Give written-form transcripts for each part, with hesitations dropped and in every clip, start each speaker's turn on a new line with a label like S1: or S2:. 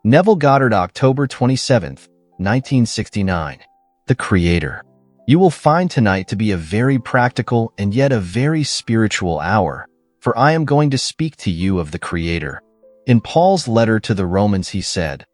S1: Neville Goddard, October 27, 1969. The Creator. You will find tonight to be a very practical and yet a very spiritual hour, for I am going to speak to you of the Creator. In Paul's letter to the Romans he said,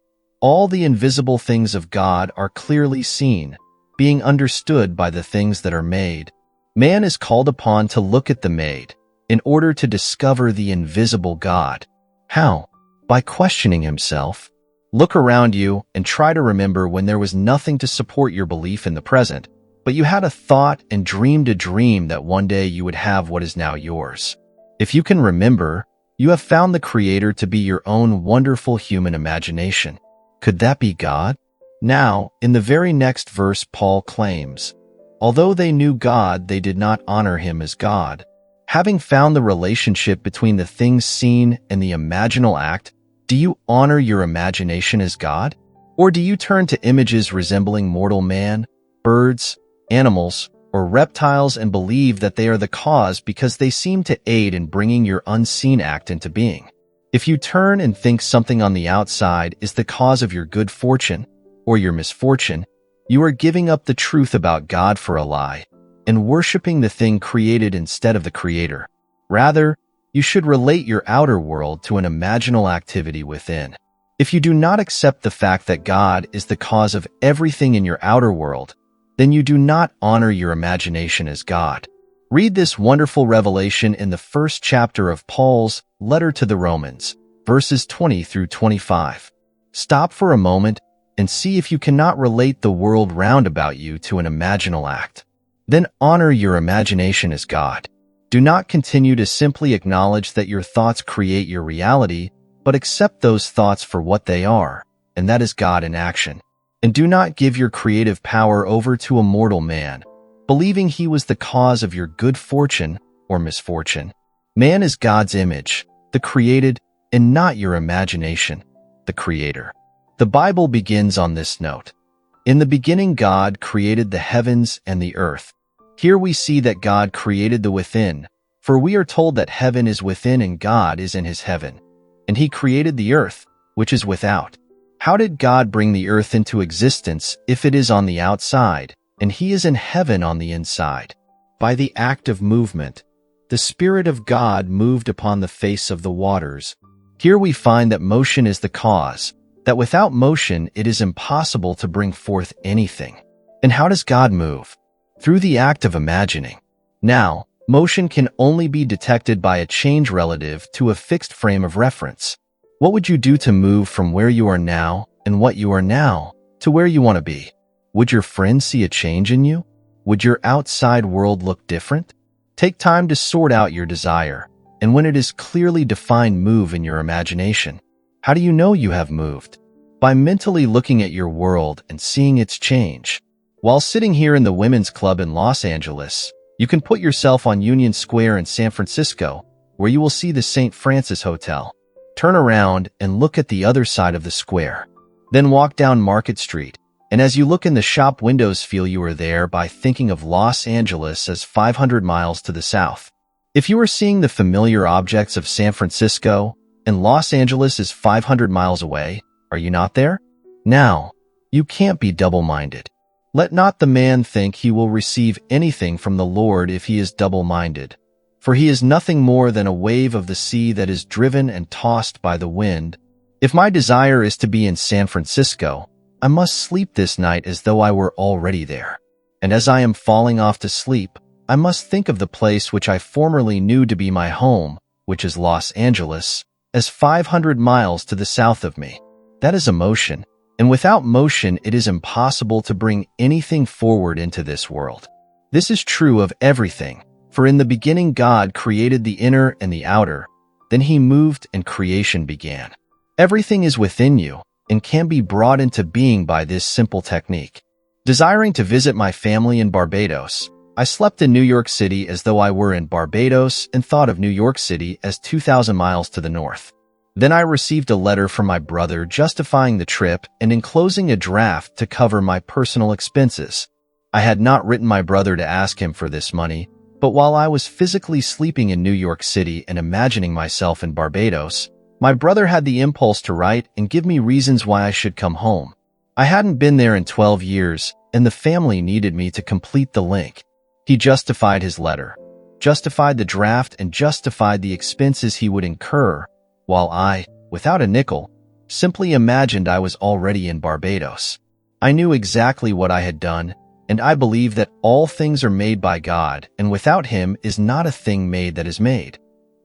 S1: "All the invisible things of God are clearly seen, being understood by the things that are made." Man is called upon to look at the made, in order to discover the invisible God. How? By questioning himself. Look around you and try to remember when there was nothing to support your belief in the present, but you had a thought and dreamed a dream that one day you would have what is now yours. If you can remember, you have found the Creator to be your own wonderful human imagination. Could that be God? Now, in the very next verse, Paul claims, although they knew God, they did not honor him as God. Having found the relationship between the things seen and the imaginal act, do you honor your imagination as God? Or do you turn to images resembling mortal man, birds, animals, or reptiles and believe that they are the cause because they seem to aid in bringing your unseen act into being? If you turn and think something on the outside is the cause of your good fortune or your misfortune, you are giving up the truth about God for a lie and worshiping the thing created instead of the Creator. Rather, you should relate your outer world to an imaginal activity within. If you do not accept the fact that God is the cause of everything in your outer world, then you do not honor your imagination as God. Read this wonderful revelation in the first chapter of Paul's letter to the Romans, verses 20 through 25. Stop for a moment and see if you cannot relate the world round about you to an imaginal act. Then honor your imagination as God. Do not continue to simply acknowledge that your thoughts create your reality, but accept those thoughts for what they are, and that is God in action. And do not give your creative power over to a mortal man, believing he was the cause of your good fortune or misfortune. Man is God's image, the created, and not your imagination, the Creator. The Bible begins on this note. In the beginning, God created the heavens and the earth. Here we see that God created the within, for we are told that heaven is within and God is in his heaven. And he created the earth, which is without. How did God bring the earth into existence if it is on the outside, and he is in heaven on the inside? By the act of movement. The Spirit of God moved upon the face of the waters. Here we find that motion is the cause, that without motion it is impossible to bring forth anything. And how does God move? Through the act of imagining. Now, motion can only be detected by a change relative to a fixed frame of reference. What would you do to move from where you are now and what you are now to where you want to be? Would your friend see a change in you? Would your outside world look different? Take time to sort out your desire, and when it is clearly defined, move in your imagination. How do you know you have moved? By mentally looking at your world and seeing its change. While sitting here in the Women's Club in Los Angeles, you can put yourself on Union Square in San Francisco, where you will see the St. Francis Hotel. Turn around and look at the other side of the square. Then walk down Market Street, and as you look in the shop windows, feel you are there by thinking of Los Angeles as 500 miles to the south. If you are seeing the familiar objects of San Francisco, and Los Angeles is 500 miles away, are you not there? Now, you can't be double-minded. Let not the man think he will receive anything from the Lord if he is double-minded. For he is nothing more than a wave of the sea that is driven and tossed by the wind. If my desire is to be in San Francisco, I must sleep this night as though I were already there. And as I am falling off to sleep, I must think of the place which I formerly knew to be my home, which is Los Angeles, as 500 miles to the south of me. That is a motion. And without motion, it is impossible to bring anything forward into this world. This is true of everything, for in the beginning God created the inner and the outer, then he moved and creation began. Everything is within you and can be brought into being by this simple technique. Desiring to visit my family in Barbados, I slept in New York City as though I were in Barbados and thought of New York City as 2,000 miles to the north. Then I received a letter from my brother justifying the trip and enclosing a draft to cover my personal expenses. I had not written my brother to ask him for this money, But while I was physically sleeping in New York City and imagining myself in Barbados, my brother had the impulse to write and give me reasons why I should come home. I hadn't been there in 12 years, and the family needed me to complete the link. He justified his letter, justified the draft, and justified the expenses he would incur, while I, without a nickel, simply imagined I was already in Barbados. I knew exactly what I had done, and I believe that all things are made by God, and without Him is not a thing made that is made.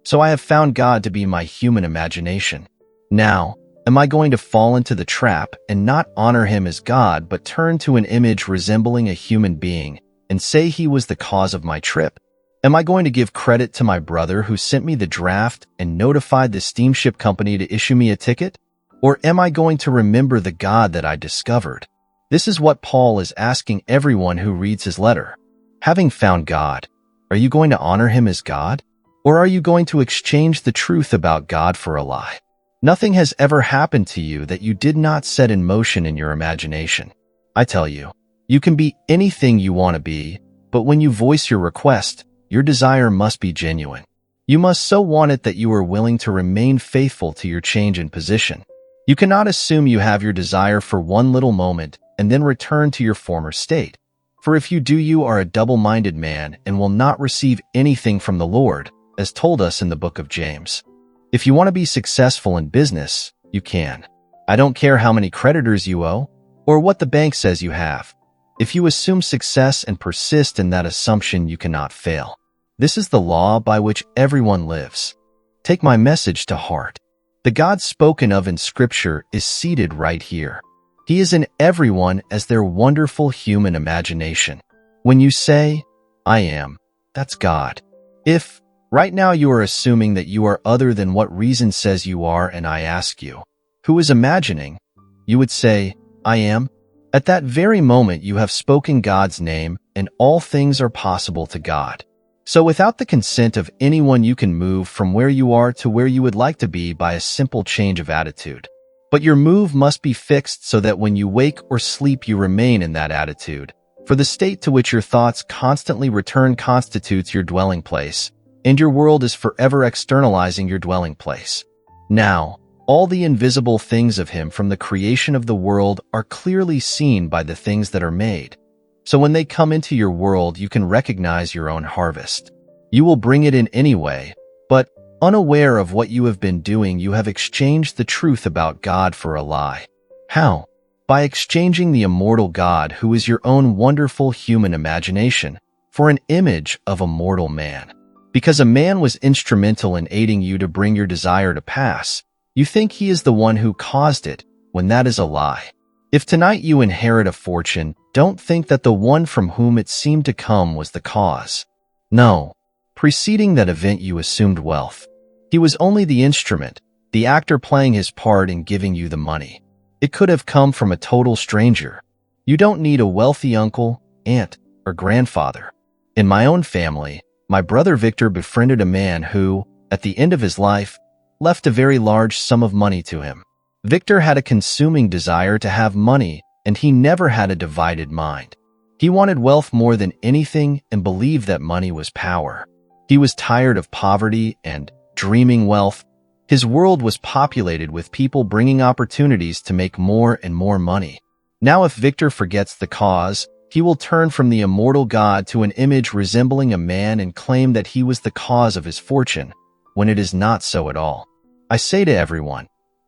S1: So I have found God to be my human imagination. Now, am I going to fall into the trap and not honor Him as God, but turn to an image resembling a human being and say He was the cause of my trip? Am I going to give credit to my brother who sent me the draft and notified the steamship company to issue me a ticket? Or am I going to remember the God that I discovered? This is what Paul is asking everyone who reads his letter. Having found God, are you going to honor Him as God? Or are you going to exchange the truth about God for a lie? Nothing has ever happened to you that you did not set in motion in your imagination. I tell you, you can be anything you want to be, but when you voice your request, your desire must be genuine. You must so want it that you are willing to remain faithful to your change in position. You cannot assume you have your desire for one little moment and then return to your former state. For if you do, you are a double-minded man and will not receive anything from the Lord, as told us in the book of James. If you want to be successful in business, you can. I don't care how many creditors you owe, or what the bank says you have. If you assume success and persist in that assumption, you cannot fail. This is the law by which everyone lives. Take my message to heart. The God spoken of in Scripture is seated right here. He is in everyone as their wonderful human imagination. When you say, I am, that's God. If, right now, you are assuming that you are other than what reason says you are, and I ask you, who is imagining? You would say, I am. At that very moment, you have spoken God's name, and all things are possible to God. So without the consent of anyone, you can move from where you are to where you would like to be by a simple change of attitude. But your move must be fixed so that when you wake or sleep, you remain in that attitude. For the state to which your thoughts constantly return constitutes your dwelling place, and your world is forever externalizing your dwelling place. Now, all the invisible things of Him from the creation of the world are clearly seen by the things that are made. So when they come into your world, you can recognize your own harvest. You will bring it in anyway, but unaware of what you have been doing, you have exchanged the truth about God for a lie. How? By exchanging the immortal God, who is your own wonderful human imagination, for an image of a mortal man. Because a man was instrumental in aiding you to bring your desire to pass, you think he is the one who caused it, when that is a lie. If tonight you inherit a fortune, don't think that the one from whom it seemed to come was the cause. No. Preceding that event, you assumed wealth. He was only the instrument, the actor playing his part in giving you the money. It could have come from a total stranger. You don't need a wealthy uncle, aunt, or grandfather. In my own family, my brother Victor befriended a man who, at the end of his life, left a very large sum of money to him. Victor had a consuming desire to have money, and he never had a divided mind. He wanted wealth more than anything and believed that money was power. He was tired of poverty and dreaming wealth. His world was populated with people bringing opportunities to make more and more money. Now, if Victor forgets the cause, he will turn from the immortal God to an image resembling a man and claim that he was the cause of his fortune, when it is not so at all. I say to everyone,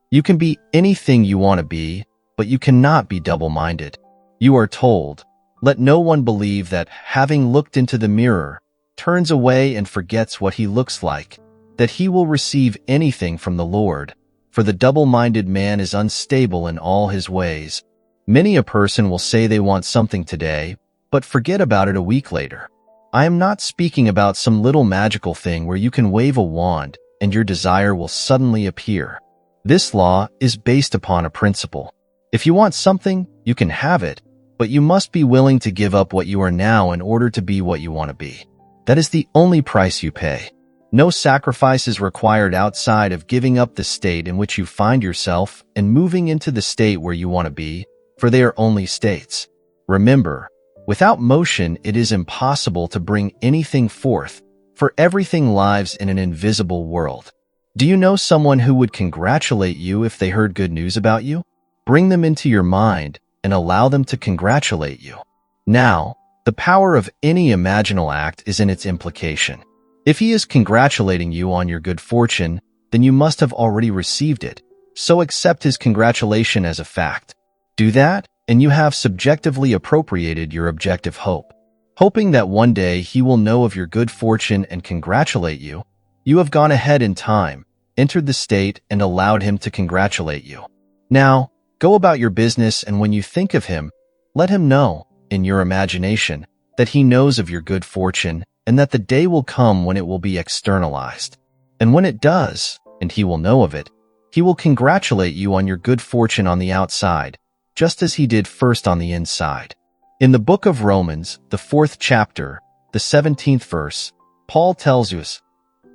S1: you can be anything you want to be, but you cannot be double-minded. You are told, let no one believe that, having looked into the mirror, turns away and forgets what he looks like, that he will receive anything from the Lord, for the double-minded man is unstable in all his ways. Many a person will say they want something today, but forget about it a week later. I am not speaking about some little magical thing where you can wave a wand and your desire will suddenly appear. This law is based upon a principle. If you want something, you can have it, but you must be willing to give up what you are now in order to be what you want to be. That is the only price you pay. No sacrifice is required outside of giving up the state in which you find yourself and moving into the state where you want to be, for they are only states. Remember, Without motion, it is impossible to bring anything forth, for everything lives in an invisible world. Do you know someone who would congratulate you if they heard good news about you? Bring them into your mind and allow them to congratulate you. Now, the power of any imaginal act is in its implication. If he is congratulating you on your good fortune, then you must have already received it, so accept his congratulation as a fact. Do that, and you have subjectively appropriated your objective hope. Hoping that one day he will know of your good fortune and congratulate you, you have gone ahead in time, entered the state, and allowed him to congratulate you. Now, go about your business, and when you think of him, let him know, in your imagination, that he knows of your good fortune and that the day will come when it will be externalized. And when it does, and he will know of it, he will congratulate you on your good fortune on the outside, just as he did first on the inside. In the book of Romans, the 4th chapter, the 17th verse, Paul tells us,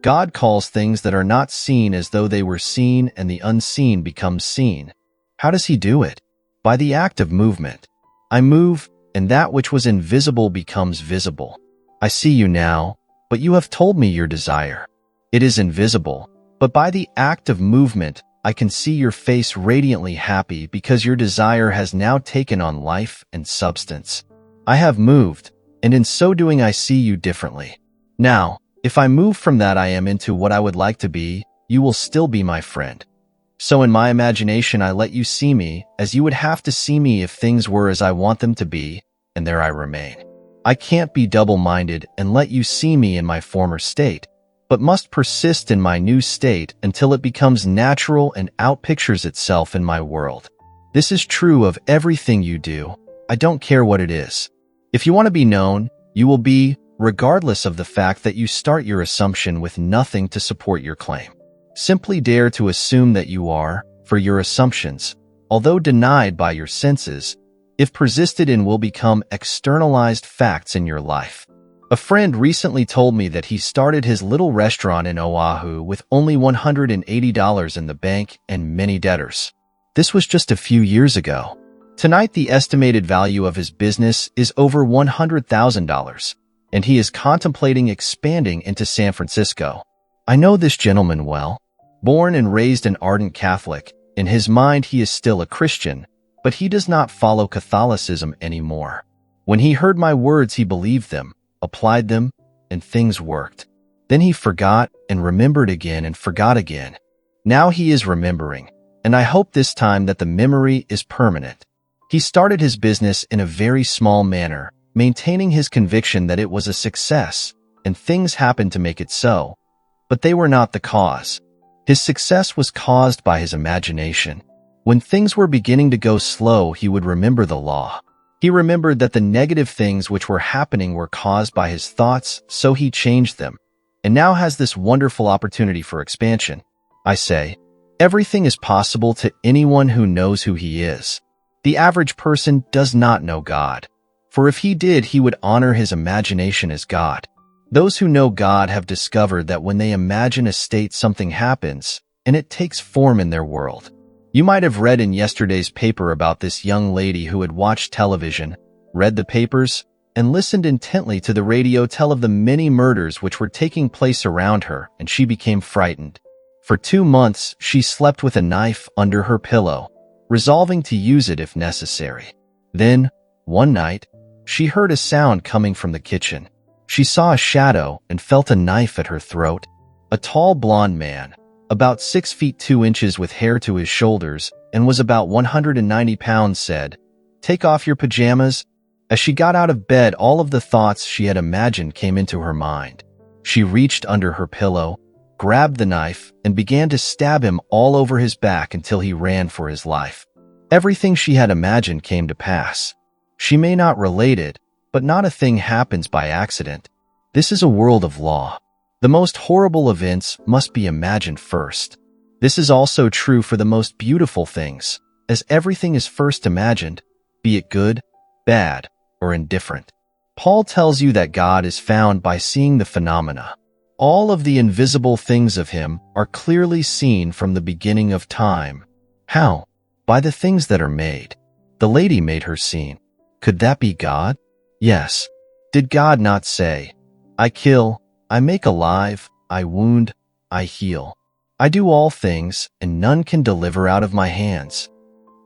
S1: God calls things that are not seen as though they were seen, and the unseen becomes seen. How does he do it? By the act of movement. I move, and that which was invisible becomes visible. I see you now, but you have told me your desire. It is invisible, but by the act of movement, I can see your face radiantly happy because your desire has now taken on life and substance. I have moved, and in so doing I see you differently. Now, if I move from that I am into what I would like to be, you will still be my friend. So in my imagination I let you see me as you would have to see me if things were as I want them to be, and there I remain. I can't be double-minded and let you see me in my former state, but must persist in my new state until it becomes natural and outpictures itself in my world. This is true of everything you do. I don't care what it is. If you want to be known, you will be, regardless of the fact that you start your assumption with nothing to support your claim. Simply dare to assume that you are, for your assumptions, although denied by your senses, if persisted in, will become externalized facts in your life. A friend recently told me that he started his little restaurant in Oahu with only $180 in the bank and many debtors. This was just a few years ago. Tonight, the estimated value of his business is over $100,000, and he is contemplating expanding into San Francisco. I know this gentleman well. Born and raised an ardent Catholic, in his mind he is still a Christian, but he does not follow Catholicism anymore. When he heard my words, he believed them, applied them, and things worked. Then he forgot and remembered again and forgot again. Now he is remembering, and I hope this time that the memory is permanent. He started his business in a very small manner, maintaining his conviction that it was a success, and things happened to make it so. But they were not the cause. His success was caused by his imagination. When things were beginning to go slow, he would remember the law. He remembered that the negative things which were happening were caused by his thoughts, so he changed them, and now has this wonderful opportunity for expansion. I say, everything is possible to anyone who knows who he is. The average person does not know God, for if he did, he would honor his imagination as God. Those who know God have discovered that when they imagine a state, something happens, and it takes form in their world. You might have read in yesterday's paper about this young lady who had watched television, read the papers, and listened intently to the radio tell of the many murders which were taking place around her, and she became frightened. For 2 months, she slept with a knife under her pillow, resolving to use it if necessary. Then, one night, she heard a sound coming from the kitchen. She saw a shadow and felt a knife at her throat. A tall blond man, about 6 feet 2 inches with hair to his shoulders, and was about 190 pounds, said, "Take off your pajamas." As she got out of bed, all of the thoughts she had imagined came into her mind. She reached under her pillow, grabbed the knife, and began to stab him all over his back until he ran for his life. Everything she had imagined came to pass. She may not relate it, but not a thing happens by accident. This is a world of law. The most horrible events must be imagined first. This is also true for the most beautiful things, as everything is first imagined, be it good, bad, or indifferent. Paul tells you that God is found by seeing the phenomena. All of the invisible things of him are clearly seen from the beginning of time. How? By the things that are made. The lady made her seen. Could that be God? Yes. Did God not say, I kill, I make alive, I wound, I heal. I do all things, and none can deliver out of my hands.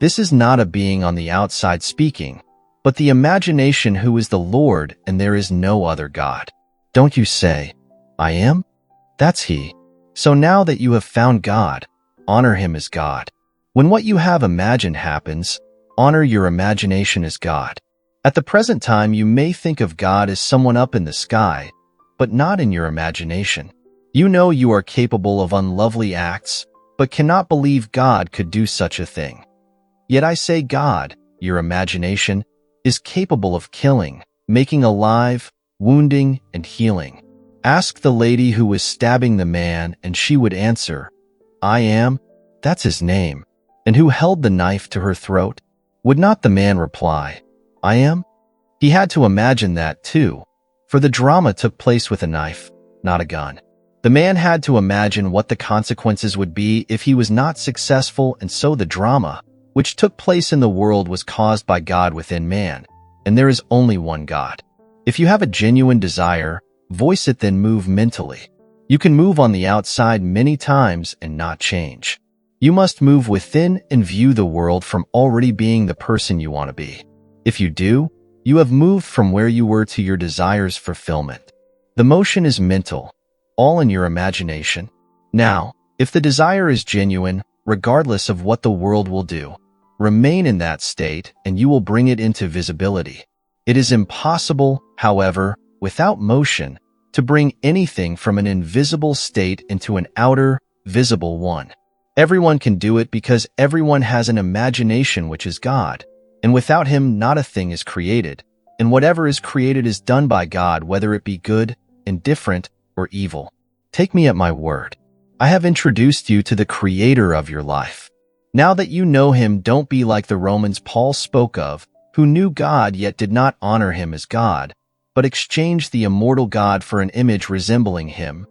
S1: This is not a being on the outside speaking, but the imagination who is the Lord, and there is no other God. Don't you say, I am? That's He. So now that you have found God, honor Him as God. When what you have imagined happens, honor your imagination as God. At the present time, you may think of God as someone up in the sky, but not in your imagination. You know you are capable of unlovely acts, but cannot believe God could do such a thing. Yet I say God, your imagination, is capable of killing, making alive, wounding, and healing. Ask the lady who was stabbing the man, and she would answer, I am, that's his name. And who held the knife to her throat? Would not the man reply, I am? He had to imagine that too, for the drama took place with a knife, not a gun. The man had to imagine what the consequences would be if he was not successful, and so the drama, which took place in the world, was caused by God within man, and there is only one God. If you have a genuine desire, voice it, then move mentally. You can move on the outside many times and not change. You must move within and view the world from already being the person you want to be. If you do, you have moved from where you were to your desire's fulfillment. The motion is mental, all in your imagination. Now, if the desire is genuine, regardless of what the world will do, remain in that state and you will bring it into visibility. It is impossible, however, without motion, to bring anything from an invisible state into an outer, visible one. Everyone can do it because everyone has an imagination which is God, and without Him not a thing is created, and whatever is created is done by God, whether it be good, indifferent, or evil. Take me at my word. I have introduced you to the Creator of your life. Now that you know Him, don't be like the Romans Paul spoke of, who knew God yet did not honor Him as God, but exchanged the immortal God for an image resembling Him,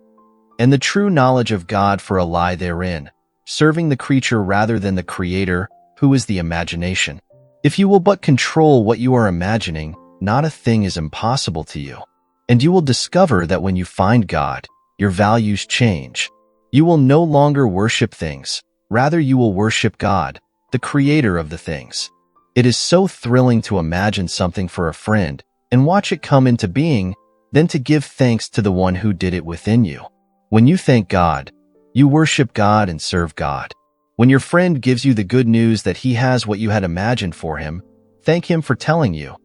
S1: and the true knowledge of God for a lie therein, serving the creature rather than the Creator, who is the imagination. If you will but control what you are imagining, not a thing is impossible to you. And you will discover that when you find God, your values change. You will no longer worship things, rather you will worship God, the Creator of the things. It is so thrilling to imagine something for a friend and watch it come into being, then to give thanks to the one who did it within you. When you thank God, you worship God and serve God. When your friend gives you the good news that he has what you had imagined for him, thank him for telling you.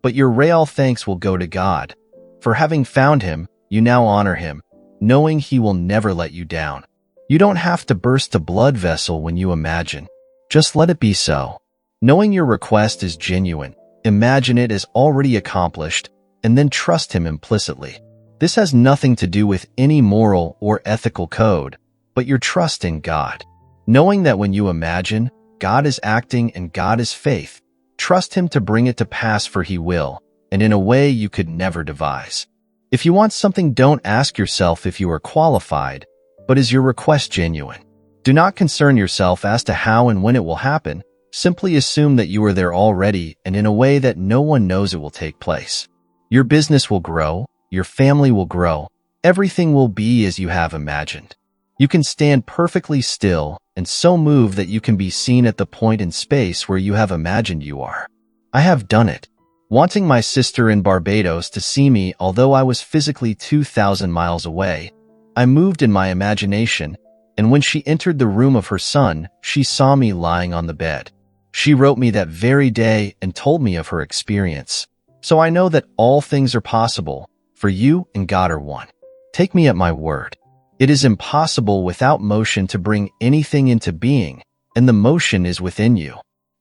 S1: But your real thanks will go to God. For having found Him, you now honor Him, knowing He will never let you down. You don't have to burst a blood vessel when you imagine. Just let it be so. Knowing your request is genuine, imagine it as already accomplished, and then trust Him implicitly. This has nothing to do with any moral or ethical code, but your trust in God. Knowing that when you imagine, God is acting and God is faith, trust Him to bring it to pass, for He will, and in a way you could never devise. If you want something, don't ask yourself if you are qualified, but is your request genuine? Do not concern yourself as to how and when it will happen. Simply assume that you are there already and in a way that no one knows it will take place. Your business will grow, your family will grow, everything will be as you have imagined. You can stand perfectly still and so move that you can be seen at the point in space where you have imagined you are. I have done it. Wanting my sister in Barbados to see me, although I was physically 2,000 miles away, I moved in my imagination, and when she entered the room of her son, she saw me lying on the bed. She wrote me that very day and told me of her experience. So I know that all things are possible, for you and God are one. Take me at my word. It is impossible without motion to bring anything into being, and the motion is within you.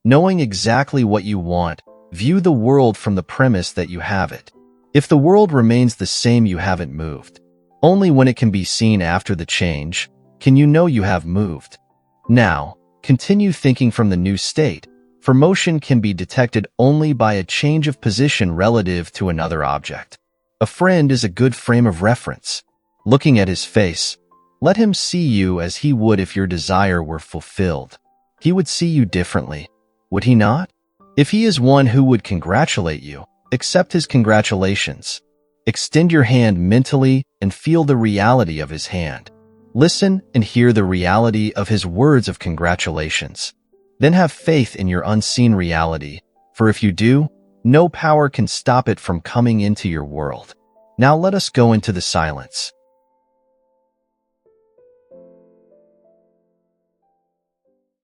S1: Knowing exactly what you want, view the world from the premise that you have it. If the world remains the same, you haven't moved. Only when it can be seen after the change, can you know you have moved. Now, continue thinking from the new state, for motion can be detected only by a change of position relative to another object. A friend is a good frame of reference. Looking at his face, let him see you as he would if your desire were fulfilled. He would see you differently, would he not? If he is one who would congratulate you, Accept his congratulations. Extend your hand mentally and feel the reality of his hand. Listen and hear the reality of his words of congratulations. Then have faith in your unseen reality, for if you do, no power can stop it from coming into your world. Now let us go into the silence.